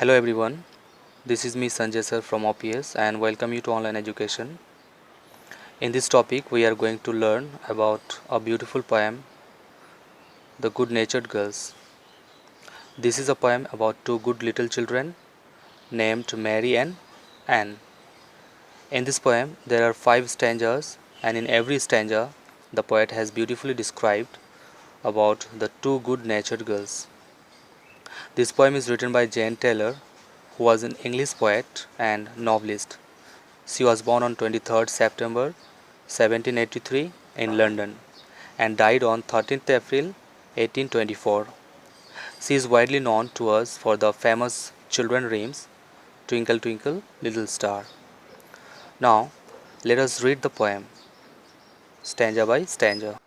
Hello everyone, this is me Sanjay sir from OPS and welcome you to online education. In this topic we are going to learn about a beautiful poem, The Good Natured Girls. This is a poem about two good little children named Mary and Anne. In this poem there are 5 stanzas and in every stanza the poet has beautifully described about the two good natured girls. This poem is written by Jane Taylor, who was an English poet and novelist. She was born on 23rd September 1783 in London and died on 13th April 1824. She is widely known to us for the famous children's rhymes Twinkle Twinkle Little Star. Now, let us read the poem stanza by stanza.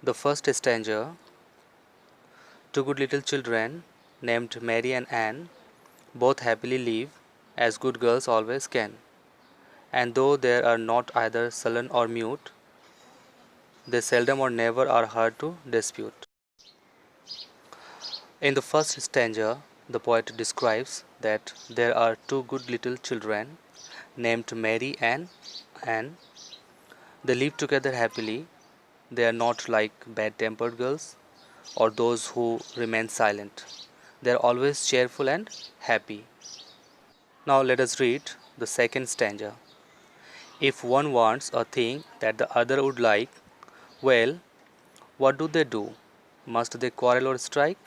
The first stanza. Two good little children named Mary and Anne both happily live as good girls always can. And though they are not either sullen or mute, they seldom or never are heard to dispute. In the first stanza, the poet describes that there are two good little children named Mary and Anne. They live together happily. They are not like bad-tempered girls or those who remain silent. They are always cheerful and happy. Now let us read the second stanza. If one wants a thing that the other would like, well, what do? Must they quarrel or strike?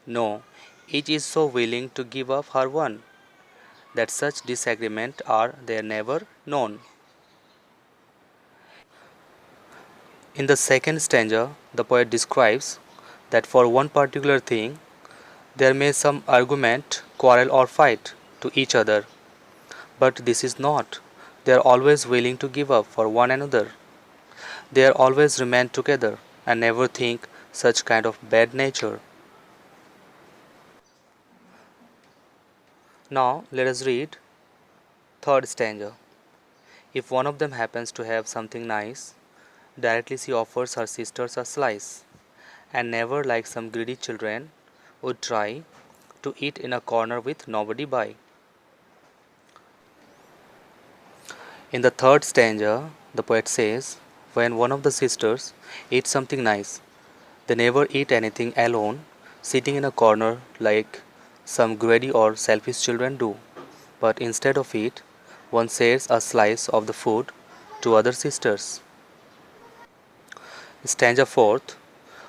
No, each is so willing to give up her one that such disagreement are there never known. In the second stanza, the poet describes that for one particular thing there may some argument, quarrel or fight to each other, but this is not. They are always willing to give up for one another. They are always remain together and never think such kind of bad nature. Now let us read third stanza. If one of them happens to have something nice, directly she offers her sisters a slice, and never like some greedy children would try to eat in a corner with nobody by. In the third stanza, the poet says, when one of the sisters eats something nice, they never eat anything alone, sitting in a corner like some greedy or selfish children do, but instead of it, one shares a slice of the food to other sisters. Stanza fourth,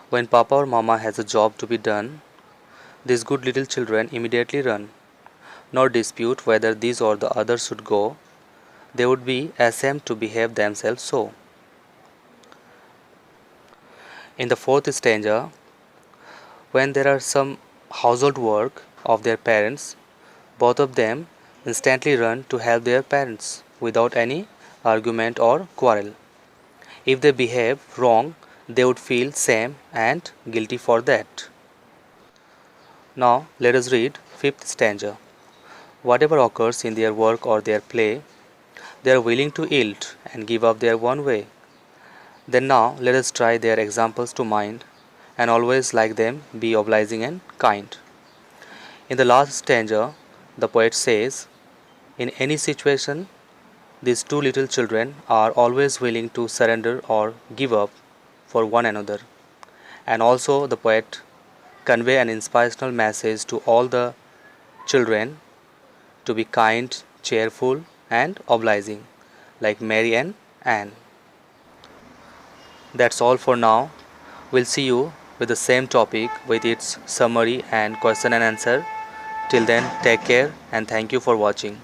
when Papa or Mama has a job to be done, these good little children immediately run, nor dispute whether these or the other should go. They would be ashamed to behave themselves so. In the fourth stanza, when there are some household work of their parents, both of them instantly run to help their parents without any argument or quarrel. If they behave wrong, they would feel shame and guilty for that. Now let us read fifth stanza. Whatever occurs in their work or their play, they are willing to yield and give up their one way. Then now let us try their examples to mind, and always like them be obliging and kind. In the last stanza, the poet says, in any situation, these two little children are always willing to surrender or give up for one another. And also the poet convey an inspirational message to all the children to be kind, cheerful and obliging like Mary and Anne. That's all for now. We'll see you with the same topic with its summary and question and answer. Till then, take care and thank you for watching.